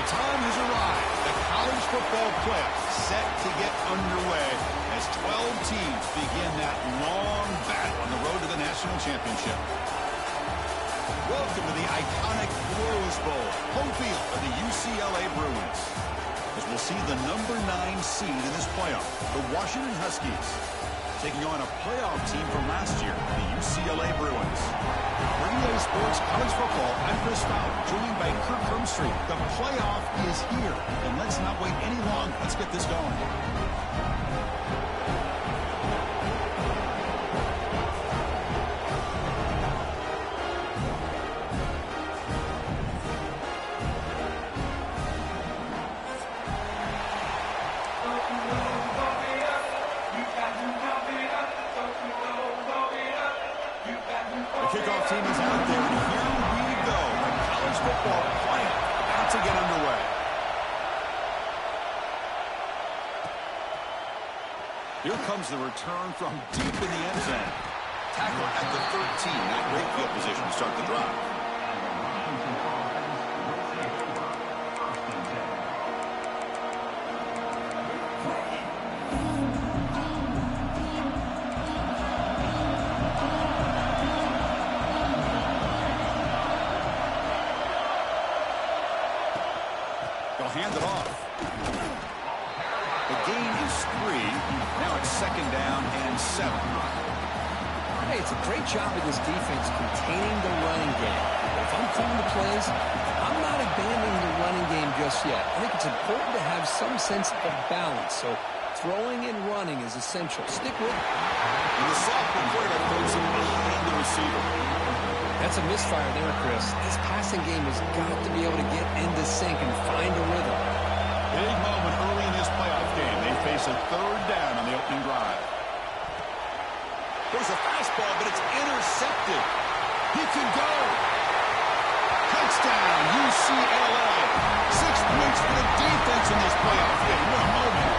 time has arrived. The college football playoffs set to get underway as 12 teams begin that long battle on the road to the national championship. Welcome to the iconic Rose Bowl, home field of the UCLA Bruins. As we'll see the number 9 seed in this playoff, the Washington Huskies, taking on a playoff team from last year, the UCLA Bruins. For EA Sports College Football, I'm Chris Fowler, joined by Kirk Hermstreet. The playoff is here, and let's not wait any longer. Let's get this going. Kickoff team is out there, and here we go. The college football playoff about to get underway. Here comes the return from deep in the end zone. Tackle at the 13. Not great field position to start the drive. Hand it off. The gain is 3. Now it's 2nd down and 7. Hey, it's a great job of this defense containing the running game. If I'm calling the plays, I'm not abandoning the running game just yet. I think it's important to have some sense of balance. So throwing and running is essential. Stick with it. And the sophomore quarterback throws him behind the receiver. That's a misfire there, Chris. This passing game has got to be able to get into sync and find a rhythm. Big moment early in this playoff game. They face a 3rd down on the opening drive. There's a fastball, but it's intercepted. He can go. Touchdown, UCLA. 6 points for the defense in this playoff game. What a moment.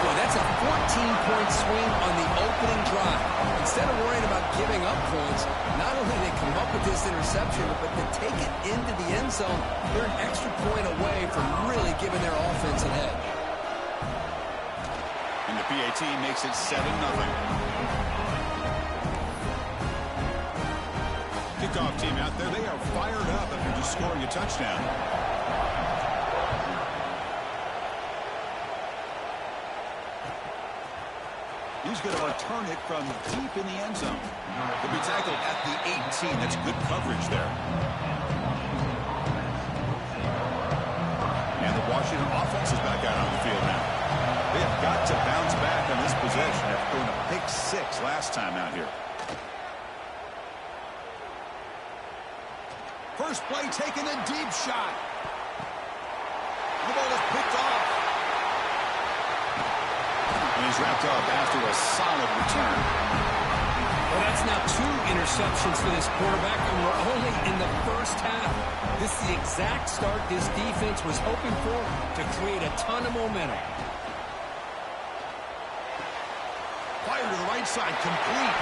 Boy, that's a 14-point swing on the opening drive. Instead of worrying about giving up points, not only did they come up with this interception, but to take it into the end zone, they're an extra point away from really giving their offense an edge. And the PAT makes it 7-0. Kickoff team out there, they are fired up after just scoring a touchdown. He's going to return it from deep in the end zone. He'll be tackled at the 18. That's good coverage there. And the Washington offense is back out on the field now. They have got to bounce back on this possession after throwing a pick 6 last time out here. First play taking a deep shot. The ball is picked off. And he's wrapped up after a solid return. Well, that's now 2 interceptions for this quarterback, and we're only in the first half. This is the exact start this defense was hoping for to create a ton of momentum. Fire to the right side, complete.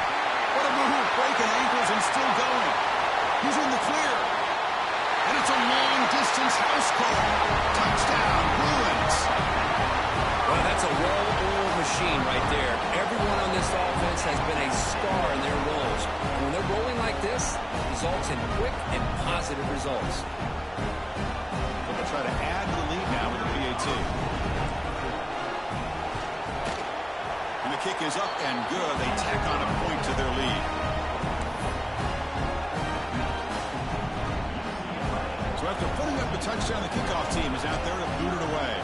What a move, breaking ankles and still going. He's in the clear. And it's a long-distance house call. Touchdown, Bruins. Well, that's a well-oiled machine right there. Everyone on this offense has been a star in their roles. And when they're rolling like this, it results in quick and positive results. They'll try to add to the lead now with the PAT. And the kick is up and good. They tack on a point to their lead. So after putting up a touchdown, the kickoff team is out there to boot it away.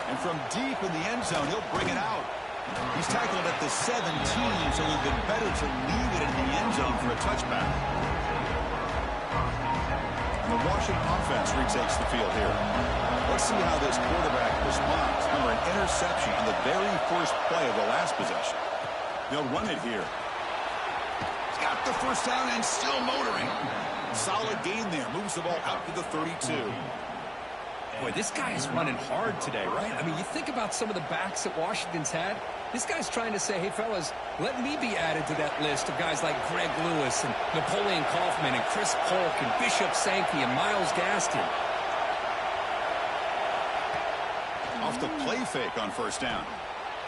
And from deep in the end zone, he'll bring it out. He's tackled at the 17, so it would have been better to leave it in the end zone for a touchback. And the Washington offense retakes the field here. Let's see how this quarterback responds. Remember, an interception on the very first play of the last possession. They'll run it here. He's got the first down and still motoring. Solid gain there. Moves the ball out to the 32. Boy, this guy is running hard today, right? I mean, you think about some of the backs that Washington's had. This guy's trying to say, hey, fellas, let me be added to that list of guys like Greg Lewis and Napoleon Kaufman and Chris Polk and Bishop Sankey and Myles Gaskin. Off the play fake on first down.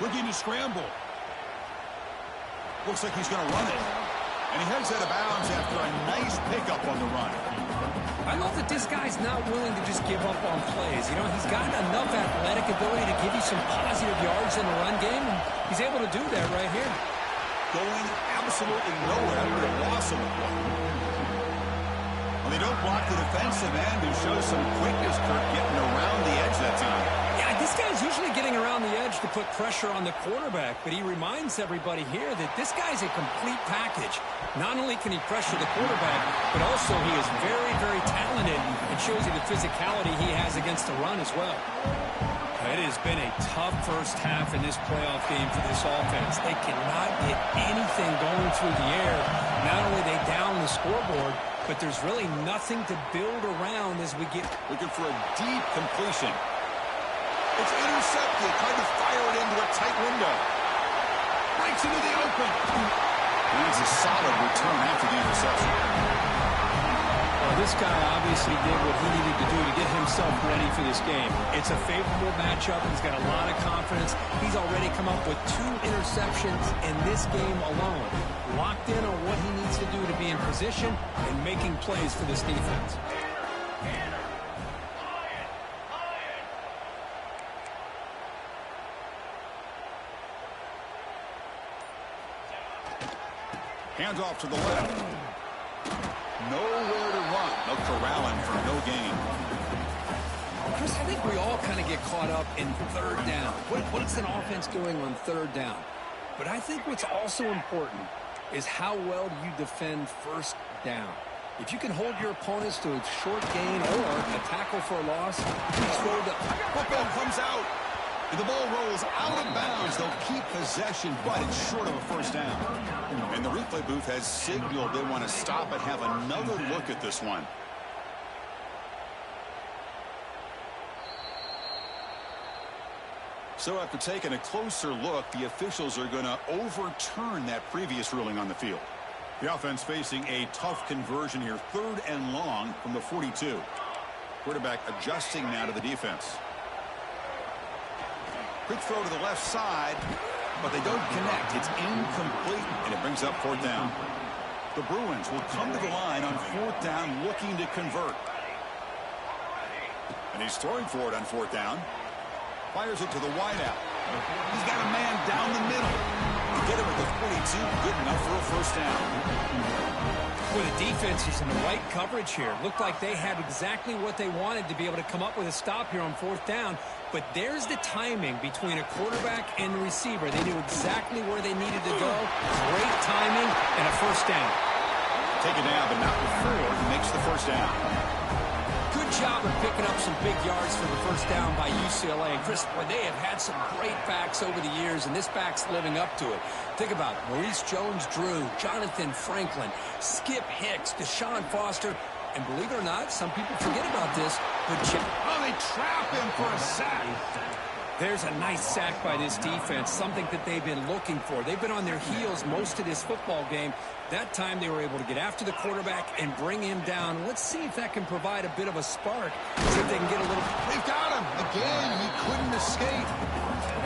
Looking to scramble. Looks like he's going to run it. And he heads out of bounds after a nice pickup on the run. I love that this guy's not willing to just give up on plays. You know, he's got enough athletic ability to give you some positive yards in the run game, and he's able to do that right here. Going absolutely nowhere for a loss of a play. Well, they don't block the defensive end, who shows some quickness, Kirk, getting around the edge that time. Yeah, this guy's usually getting around the edge to put pressure on the quarterback, but he reminds everybody here that this guy's a complete package. Not only can he pressure the quarterback, but also he is very, very talented and shows you the physicality he has against the run as well. It has been a tough first half in this playoff game for this offense. They cannot get anything going through the air. Not only are they down the scoreboard, but there's really nothing to build around as we get... Looking for a deep completion. It's intercepted. Trying to fire it into a tight window. Breaks into the open. That's a solid return after the interception. Well, this guy obviously did what he needed to do to get himself ready for this game. It's a favorable matchup. He's got a lot of confidence. He's already come up with 2 interceptions in this game alone. Locked in on what he needs to do to be in position and making plays for this defense. Hands off to the left. Nowhere to run. No corralling for no gain. Chris, I think we all kind of get caught up in third down. What's an offense doing on third down? But I think what's also important is how well do you defend first down. If you can hold your opponents to a short gain or a tackle for a loss, you throw the football comes out. The ball rolls out of bounds. They'll keep possession, but it's short of a first down. And the replay booth has signaled they want to stop and have another look at this one. So after taking a closer look, the officials are going to overturn that previous ruling on the field. The offense facing a tough conversion here, 3rd and long from the 42. Quarterback adjusting now to the defense. Quick throw to the left side, but they don't connect. It's incomplete, and it brings up 4th down. The Bruins will come to the line on 4th down, looking to convert. And he's throwing for it on 4th down. Fires it to the wideout. He's got a man down the middle. To get him at the 42, good enough for a first down. Well, the defense is in the right coverage here. Looked like they had exactly what they wanted to be able to come up with a stop here on 4th down. But there's the timing between a quarterback and the receiver. They knew exactly where they needed to go. Great timing and a first down. Take it down, but not before he makes the first down. Good job of picking up some big yards for the first down by UCLA. And Chris, boy, they have had some great backs over the years, and this back's living up to it. Think about Maurice Jones-Drew, Jonathan Franklin, Skip Hicks, Deshaun Foster, and believe it or not, some people forget about this, but they trap him for a sack. There's a nice sack by this defense, something that they've been looking for. They've been on their heels most of this football game. That time they were able to get after the quarterback and bring him down. Let's see if that can provide a bit of a spark. See if they can get a little... They've got him. Again, he couldn't escape.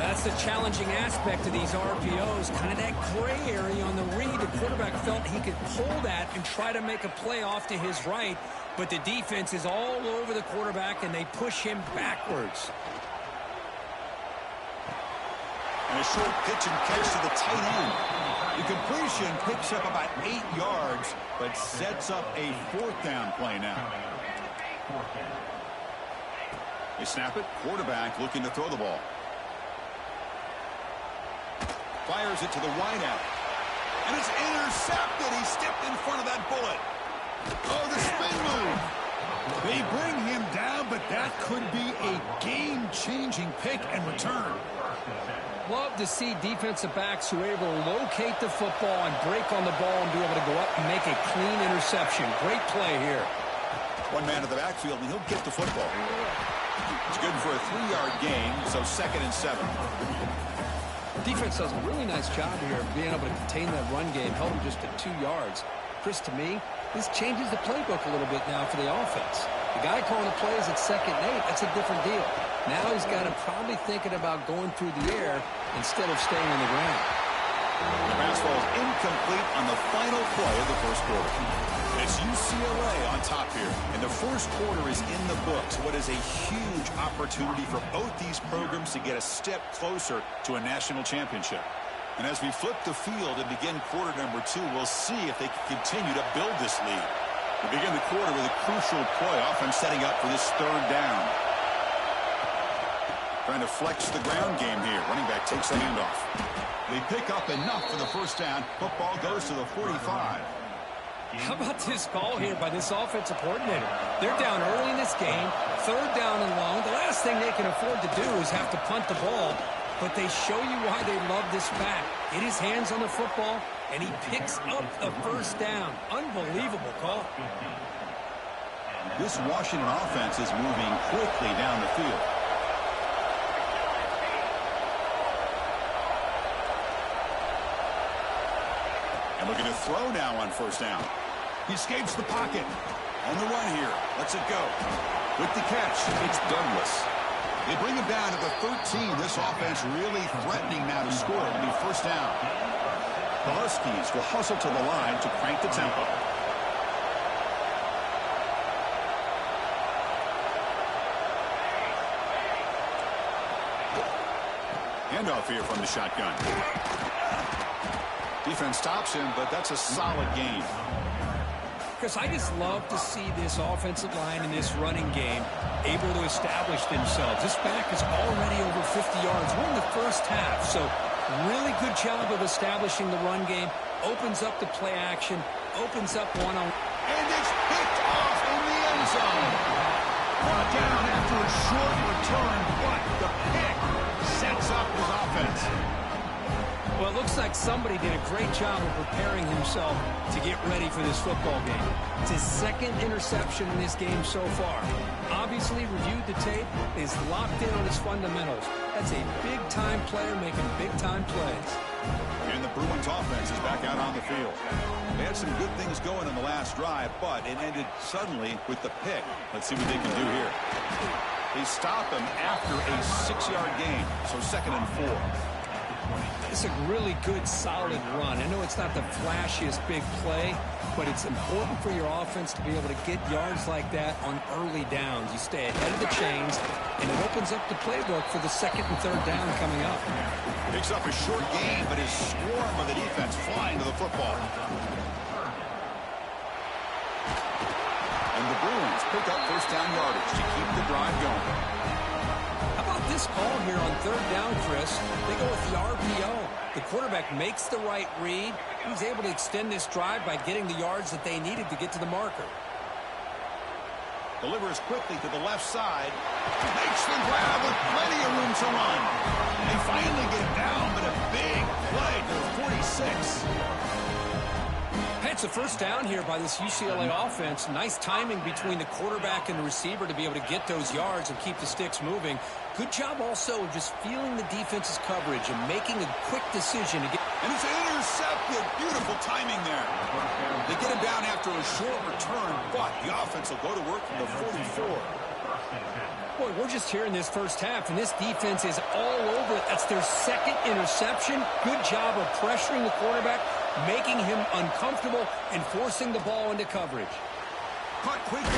That's the challenging aspect of these RPOs, kind of that gray area on the read. The quarterback felt he could pull that and try to make a play off to his right, but the defense is all over the quarterback, and they push him backwards. And a short pitch and catch to the tight end. The completion picks up about 8 yards, but sets up a 4th down play now. They snap it. Quarterback looking to throw the ball. Fires it to the wideout. And it's intercepted. He stepped in front of that bullet. Oh, the spin move. They bring him down, but that could be a game-changing pick and return. Love to see defensive backs who are able to locate the football and break on the ball and be able to go up and make a clean interception. Great play here. One man in the backfield, and he'll get the football. It's good for a 3-yard gain, so 2nd and 7. Defense does a really nice job here of being able to contain that run game, held him just at 2 yards. Chris, to me, this changes the playbook a little bit now for the offense. The guy calling the plays at 2nd and 8, that's a different deal. Now he's got him probably thinking about going through the air instead of staying on the ground. The pass falls incomplete on the final play of the first quarter. It's UCLA on top here, and the first quarter is in the books. What is a huge opportunity for both these programs to get a step closer to a national championship. And as we flip the field and begin quarter number 2, we'll see if they can continue to build this lead. We begin the quarter with a crucial play, offense setting up for this 3rd down. Trying to flex the ground game here. Running back takes the handoff. They pick up enough for the first down. Football goes to the 45. How about this call here by this offensive coordinator? They're down early in this game, 3rd down and long. The last thing they can afford to do is have to punt the ball, but they show you why they love this back. Get his hands on the football, and he picks up the first down. Unbelievable call. This Washington offense is moving quickly down the field. And looking to throw now on first down. He escapes the pocket. On the run here. Lets it go. With the catch, it's Douglas. They bring him down to the 13. This offense really threatening now to score. It'll be first down. The Huskies will hustle to the line to crank the tempo. Handoff here from the shotgun. Defense stops him, but that's a solid gain. Chris, I just love to see this offensive line in this running game able to establish themselves. This back is already over 50 yards. We're in the first half, so really good job of establishing the run game. Opens up the play action, opens up one-on-one. And it's picked off in the end zone. Brought down after a short return, but the pick sets up his offense. Well, it looks like somebody did a great job of preparing himself to get ready for this football game. It's his 2nd interception in this game so far. Obviously reviewed the tape, is locked in on his fundamentals. That's a big-time player making big-time plays. And the Bruins offense is back out on the field. They had some good things going in the last drive, but it ended suddenly with the pick. Let's see what they can do here. They stop him after a 6-yard gain, so 2nd and 4. It's a really good, solid run. I know it's not the flashiest big play, but it's important for your offense to be able to get yards like that on early downs. You stay ahead of the chains, and it opens up the playbook for the 2nd and 3rd down coming up. Picks up a short gain, but is swarmed by the defense flying to the football. And the Bruins pick up first down yardage to keep the drive going. This call here on 3rd down, Chris, they go with the RPO. The quarterback makes the right read. He's able to extend this drive by getting the yards that they needed to get to the marker. Delivers quickly to the left side. Makes the grab with plenty of room to run. They finally get down, but a big play to the 46. It's a first down here by this UCLA offense. Nice timing between the quarterback and the receiver to be able to get those yards and keep the sticks moving. Good job also of just feeling the defense's coverage and making a quick decision to get. And it's intercepted. Beautiful timing there. They get him down after a short return, but the offense will go to work from the 44. Boy, we're just here in this first half, and this defense is all over it. That's their 2nd interception. Good job of pressuring the quarterback, making him uncomfortable, and forcing the ball into coverage. Caught quickly.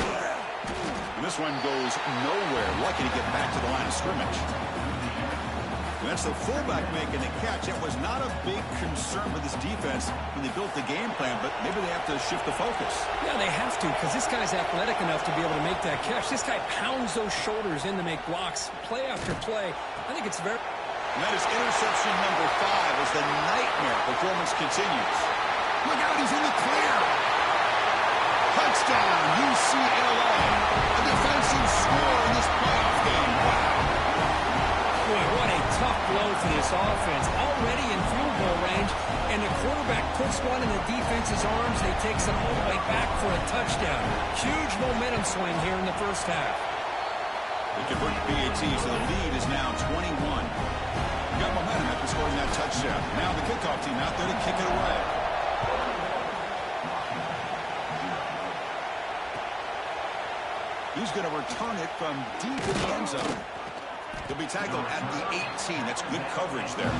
And this one goes nowhere. Lucky to get back to the line of scrimmage. And that's the fullback making the catch. It was not a big concern for this defense when they built the game plan, but maybe they have to shift the focus. Yeah, they have to, because this guy's athletic enough to be able to make that catch. This guy pounds those shoulders in to make blocks, play after play. I think it's very... And that is interception number 5 as the nightmare performance continues. Look out, he's in the clear. Touchdown, UCLA. A defensive score in this playoff game. Wow. Boy, what a tough blow for this offense. Already in field goal range, and the quarterback puts one in the defense's arms. They takes it all the way back for a touchdown. Huge momentum swing here in the first half. They convert to PAT, so the lead is now 21. We got momentum after scoring that touchdown. Now the kickoff team out there to kick it away. He's going to return it from deep in the end zone. He'll be tackled at the 18. That's good coverage there.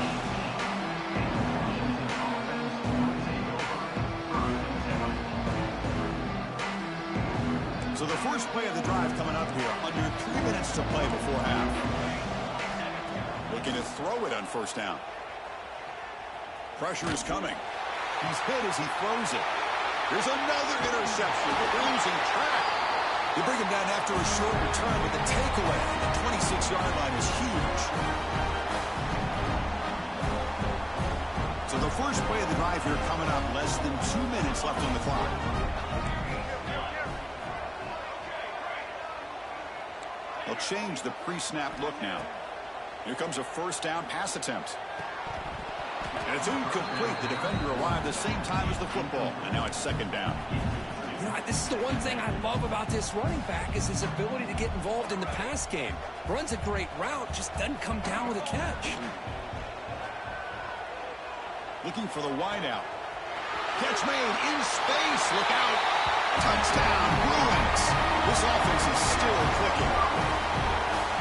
So the first play of the drive coming up here, under 3 minutes to play before half. Looking to throw it on first down. Pressure is coming. He's hit as he throws it. There's another interception. Losing track. They bring him down after a short return, but the takeaway on the 26-yard line is huge. So the first play of the drive here coming up, less than 2 minutes left on the clock. They'll change the pre-snap look now. Here comes a first down pass attempt. And it's incomplete. The defender arrived the same time as the football. And now it's second down. You know, this is the one thing I love about this running back is his ability to get involved in the pass game. Runs a great route, just doesn't come down with a catch. Looking for the wideout. Catch made in space. Look out. Touchdown, Bruins. This offense is still clicking.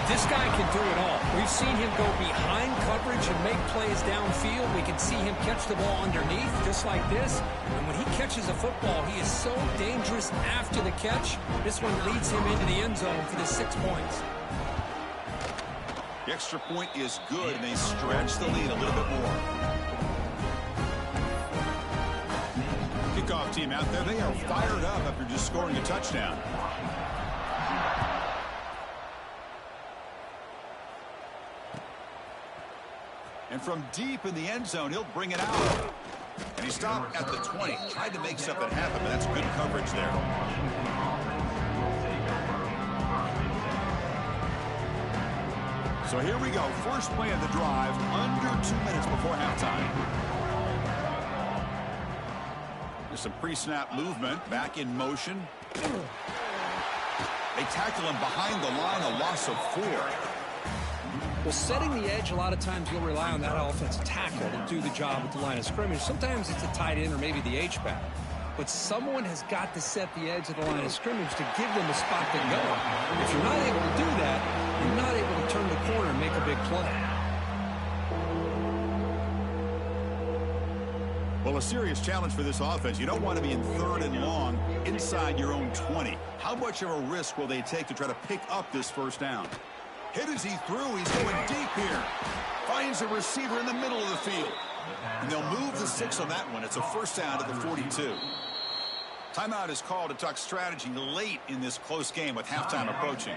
This guy can do it all. We've seen him go behind coverage and make plays downfield. We can see him catch the ball underneath, just like this. And when he catches a football, he is so dangerous after the catch. This one leads him into the end zone for the 6 points. The extra point is good, and they stretch the lead a little bit more. Kickoff team out there. They are fired up after just scoring a touchdown. And from deep in the end zone, he'll bring it out. And he stopped at the 20. Tried to make something happen, but that's good coverage there. So here we go. First play of the drive, under 2 minutes before halftime. There's some pre-snap movement. Back in motion. They tackle him behind the line, a loss of 4. Well, setting the edge, a lot of times you'll rely on that offensive tackle to do the job at the line of scrimmage. Sometimes it's a tight end or maybe the H-back. But someone has got to set the edge of the line of scrimmage to give them a spot to go. If you're not able to do that, you're not able to turn the corner and make a big play. Well, a serious challenge for this offense. You don't want to be in 3rd and long inside your own 20. How much of a risk will they take to try to pick up this first down? Hit as he threw. He's going deep here. Finds a receiver in the middle of the field. And they'll move the 6 on that one. It's a first down at the 42. Timeout is called to talk strategy late in this close game with halftime approaching.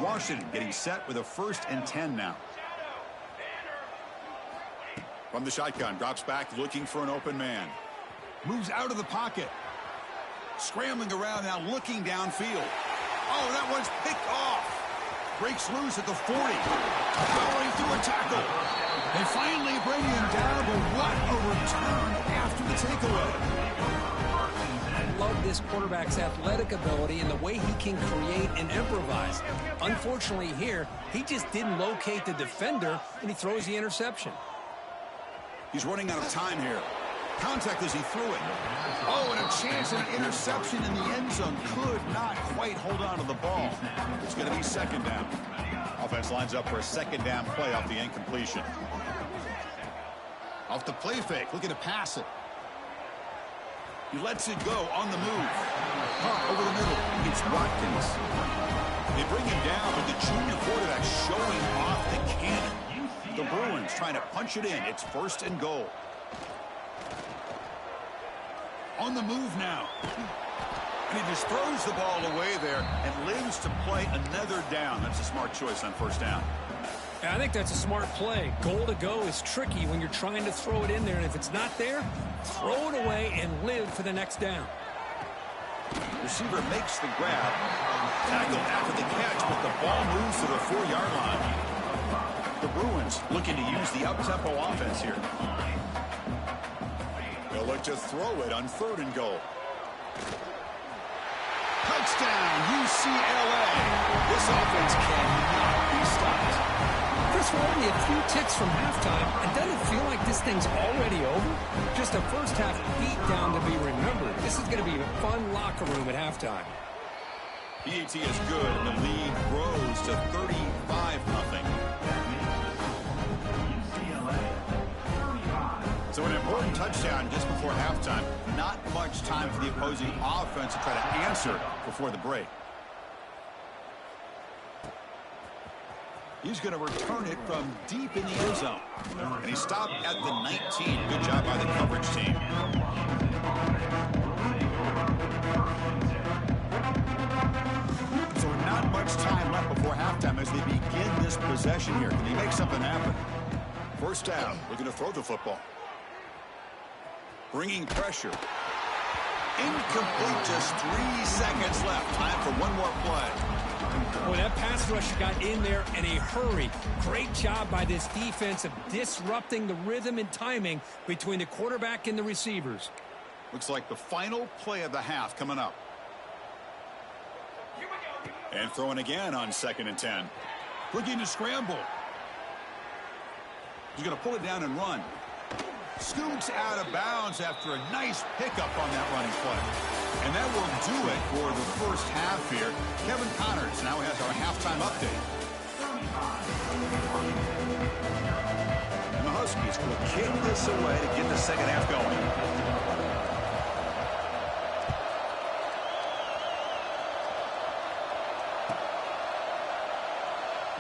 Washington getting set with a 1st and 10 now. From the shotgun, drops back looking for an open man. Moves out of the pocket. Scrambling around now, looking downfield. Oh, that one's picked off. Breaks loose at the 40. Powering through a tackle. They finally bring him down, but what a return after the takeaway. I love this quarterback's athletic ability and the way he can create and improvise. Unfortunately here, he just didn't locate the defender, and he throws the interception. He's running out of time here. Contact as he threw it. Oh, and a chance at an interception in the end zone. Could not quite hold on to the ball. It's going to be second down. Offense lines up for a second down play off the incompletion. Off the play fake, looking to pass it. He lets it go on the move. Over the middle. It's Watkins. They bring him down, but the junior quarterback showing off the cannon. The Bruins trying to punch it in. It's 1st and goal. On the move now. And he just throws the ball away there and lives to play another down. That's a smart choice on first down. Yeah, I think that's a smart play. Goal to go is tricky when you're trying to throw it in there. And if it's not there, throw it away and live for the next down. Receiver makes the grab. Tackled after the catch, but the ball moves to the 4-yard line. The Bruins looking to use the up-tempo offense here. They'll look to throw it on 3rd and goal. Touchdown, UCLA. This offense cannot be stopped. Chris, we're only a few ticks from halftime, and doesn't it feel like this thing's already over? Just a first-half beatdown to be remembered. This is going to be a fun locker room at halftime. PAT is good, and the lead grows to 35-0. So an important touchdown just before halftime. Not much time for the opposing offense to try to answer before the break. He's going to return it from deep in the end zone. And he stopped at the 19. Good job by the coverage team. So not much time left before halftime as they begin this possession here. Can he make something happen? First down, looking to throw the football. Bringing pressure. Incomplete, just 3 seconds left. Time for one more play. Boy, that pass rush got in there in a hurry. Great job by this defense of disrupting the rhythm and timing between the quarterback and the receivers. Looks like the final play of the half coming up. And throwing again on 2nd and 10. Looking to scramble. He's going to pull it down and run. Scoots out of bounds after a nice pickup on that running play. And that will do it for the first half here. Kevin Connors now has our halftime update. And the Huskies will kick this away to get the second half going.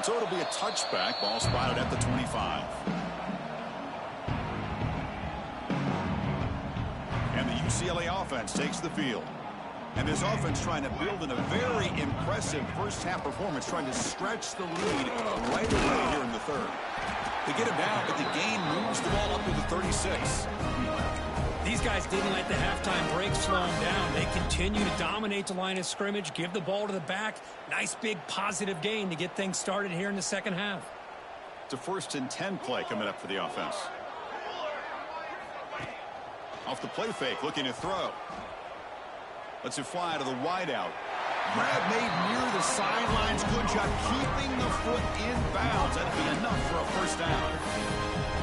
So it'll be a touchback. Ball spotted at the 25. And the UCLA offense takes the field. And this offense trying to build in a very impressive first-half performance, trying to stretch the lead right away here in the third. They get him down, but the gain moves the ball up to the 36. These guys didn't let the halftime break slow them down. They continue to dominate the line of scrimmage, give the ball to the back. Nice big positive gain to get things started here in the second half. It's a 1st and 10 play coming up for the offense. Off the play fake, looking to throw. Lets it fly to the wideout. Grab made near the sidelines. Good job keeping the foot in bounds. That'd be enough for a first down.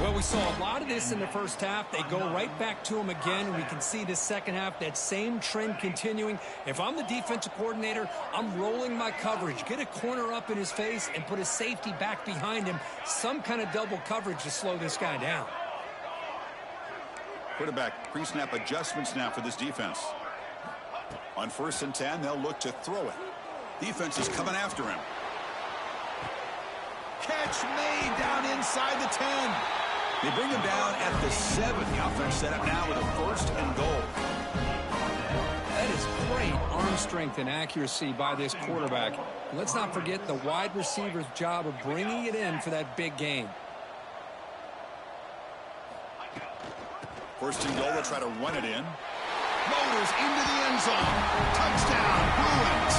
Well, we saw a lot of this in the first half. They go right back to him again. We can see the second half, that same trend continuing. If I'm the defensive coordinator, I'm rolling my coverage. Get a corner up in his face and put a safety back behind him. Some kind of double coverage to slow this guy down. Quarterback pre-snap adjustments now for this defense. On 1st and 10, they'll look to throw it. Defense is coming after him. Catch made down inside the 10. They bring him down at the 7. The offense set up now with a 1st and goal. That is great arm strength and accuracy by this quarterback. Let's not forget the wide receiver's job of bringing it in for that big gain. 1st and goal, they'll try to run it in. Motors into the end zone. Touchdown, Bruins.